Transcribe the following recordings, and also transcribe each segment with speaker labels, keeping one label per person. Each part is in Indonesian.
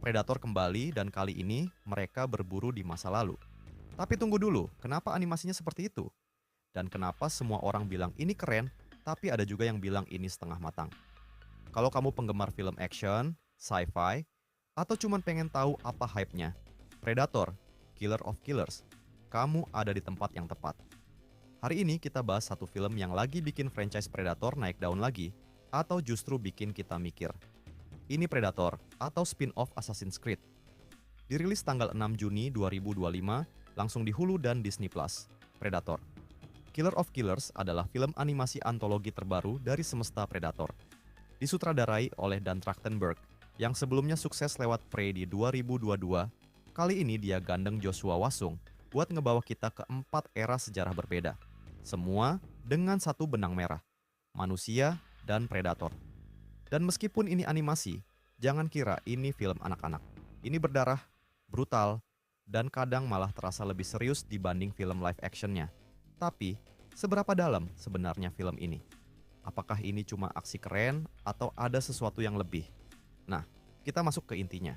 Speaker 1: Predator kembali dan kali ini mereka berburu di masa lalu. Tapi tunggu dulu, kenapa animasinya seperti itu? Dan kenapa semua orang bilang ini keren, tapi ada juga yang bilang ini setengah matang? Kalau kamu penggemar film action, sci-fi, atau cuman pengen tahu apa hype-nya, Predator, Killer of Killers, kamu ada di tempat yang tepat. Hari ini kita bahas satu film yang lagi bikin franchise Predator naik daun lagi, atau justru bikin kita mikir. Ini Predator, atau spin-off Assassin's Creed. Dirilis tanggal 6 Juni 2025, langsung di Hulu dan Disney+. Predator. Killer of Killers adalah film animasi antologi terbaru dari semesta Predator. Disutradarai oleh Dan Trachtenberg, yang sebelumnya sukses lewat Prey di 2022, kali ini dia gandeng Joshua Wasung buat ngebawa kita ke 4 era sejarah berbeda. Semua dengan satu benang merah, manusia dan Predator. Dan meskipun ini animasi, jangan kira ini film anak-anak. Ini berdarah, brutal, dan kadang malah terasa lebih serius dibanding film live actionnya. Tapi, seberapa dalam sebenarnya film ini? Apakah ini cuma aksi keren atau ada sesuatu yang lebih? Nah, kita masuk ke intinya.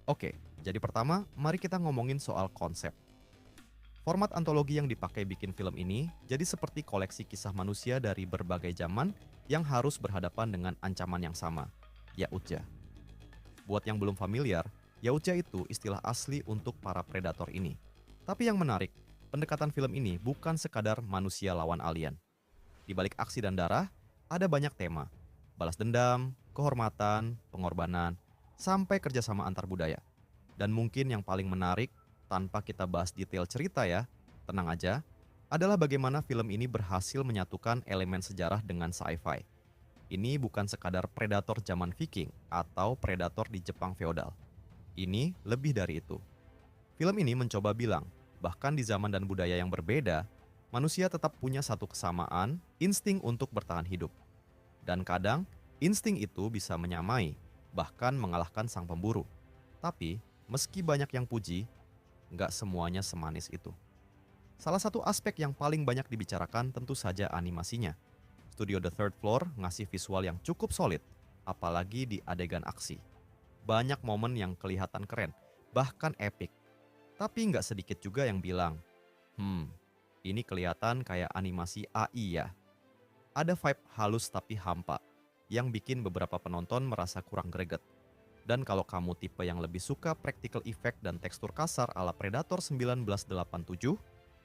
Speaker 1: Oke, jadi pertama, mari kita ngomongin soal konsep. Format antologi yang dipakai bikin film ini jadi seperti koleksi kisah manusia dari berbagai zaman yang harus berhadapan dengan ancaman yang sama, Yautja. Buat yang belum familiar, Yautja itu istilah asli untuk para predator ini. Tapi yang menarik, pendekatan film ini bukan sekadar manusia lawan alien. Di balik aksi dan darah, ada banyak tema. Balas dendam, kehormatan, pengorbanan, sampai kerjasama antar budaya. Dan mungkin yang paling menarik, tanpa kita bahas detail cerita ya, tenang aja, adalah bagaimana film ini berhasil menyatukan elemen sejarah dengan sci-fi. Ini bukan sekadar predator zaman Viking atau predator di Jepang feodal. Ini lebih dari itu. Film ini mencoba bilang, bahkan di zaman dan budaya yang berbeda, manusia tetap punya satu kesamaan, insting untuk bertahan hidup. Dan kadang, insting itu bisa menyamai, bahkan mengalahkan sang pemburu. Tapi, meski banyak yang puji, nggak semuanya semanis itu. Salah satu aspek yang paling banyak dibicarakan tentu saja animasinya. Studio The Third Floor ngasih visual yang cukup solid, apalagi di adegan aksi. Banyak momen yang kelihatan keren, bahkan epic. Tapi nggak sedikit juga yang bilang, ini kelihatan kayak animasi AI ya. Ada vibe halus tapi hampa, yang bikin beberapa penonton merasa kurang greget. Dan kalau kamu tipe yang lebih suka practical effect dan tekstur kasar ala Predator 1987,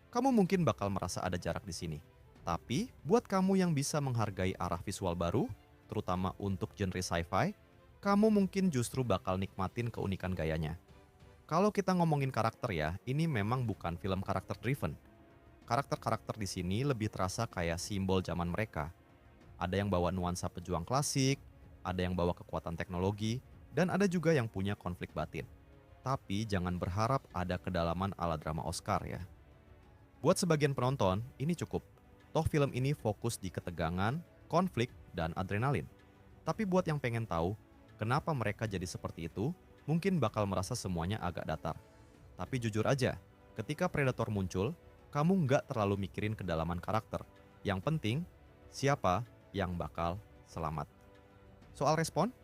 Speaker 1: kamu mungkin bakal merasa ada jarak di sini. Tapi, buat kamu yang bisa menghargai arah visual baru, terutama untuk genre sci-fi, kamu mungkin justru bakal nikmatin keunikan gayanya. Kalau kita ngomongin karakter ya, ini memang bukan film karakter driven. Karakter-karakter di sini lebih terasa kayak simbol zaman mereka. Ada yang bawa nuansa pejuang klasik, ada yang bawa kekuatan teknologi, dan ada juga yang punya konflik batin. Tapi jangan berharap ada kedalaman ala drama Oscar ya. Buat sebagian penonton, ini cukup. Toh film ini fokus di ketegangan, konflik, dan adrenalin. Tapi buat yang pengen tahu, kenapa mereka jadi seperti itu, mungkin bakal merasa semuanya agak datar. Tapi jujur aja, ketika Predator muncul, kamu nggak terlalu mikirin kedalaman karakter. Yang penting, siapa yang bakal selamat. Soal respon?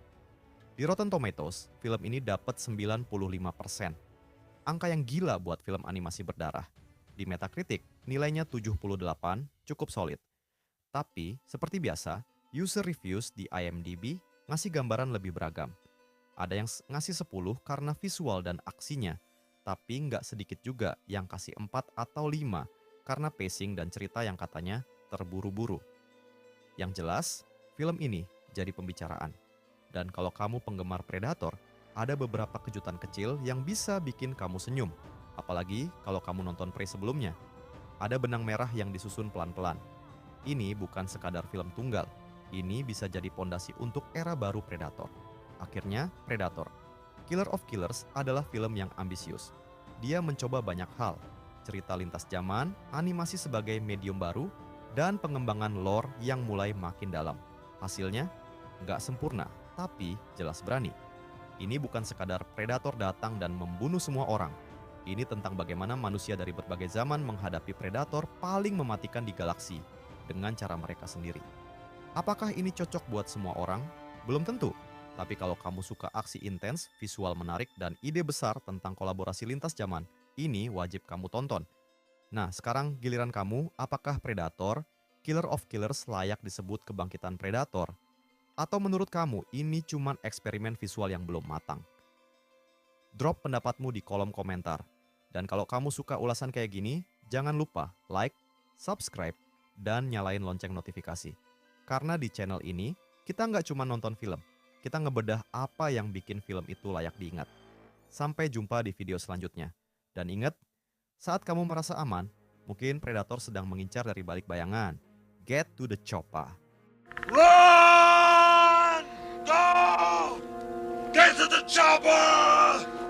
Speaker 1: Di Rotten Tomatoes, film ini dapat 95%. Angka yang gila buat film animasi berdarah. Di Metacritic, nilainya 78, cukup solid. Tapi, seperti biasa, user reviews di IMDb ngasih gambaran lebih beragam. Ada yang ngasih 10 karena visual dan aksinya, tapi nggak sedikit juga yang kasih 4 atau 5 karena pacing dan cerita yang katanya terburu-buru. Yang jelas, film ini jadi pembicaraan. Dan kalau kamu penggemar Predator, ada beberapa kejutan kecil yang bisa bikin kamu senyum. Apalagi kalau kamu nonton Prey sebelumnya. Ada benang merah yang disusun pelan-pelan. Ini bukan sekadar film tunggal. Ini bisa jadi pondasi untuk era baru Predator. Akhirnya, Predator. Killer of Killers adalah film yang ambisius. Dia mencoba banyak hal. Cerita lintas zaman, animasi sebagai medium baru, dan pengembangan lore yang mulai makin dalam. Hasilnya, nggak sempurna, tapi jelas berani. Ini bukan sekadar Predator datang dan membunuh semua orang. Ini tentang bagaimana manusia dari berbagai zaman menghadapi Predator paling mematikan di galaksi dengan cara mereka sendiri. Apakah ini cocok buat semua orang? Belum tentu. Tapi kalau kamu suka aksi intens, visual menarik, dan ide besar tentang kolaborasi lintas zaman, ini wajib kamu tonton. Nah, sekarang giliran kamu, apakah Predator, Killer of Killers layak disebut kebangkitan Predator? Atau menurut kamu ini cuma eksperimen visual yang belum matang? Drop pendapatmu di kolom komentar. Dan kalau kamu suka ulasan kayak gini, jangan lupa like, subscribe, dan nyalain lonceng notifikasi. Karena di channel ini, kita nggak cuma nonton film, kita ngebedah apa yang bikin film itu layak diingat. Sampai jumpa di video selanjutnya. Dan ingat, saat kamu merasa aman, mungkin predator sedang mengincar dari balik bayangan. Get to the chopper.
Speaker 2: Run! Go! Get to the chopper!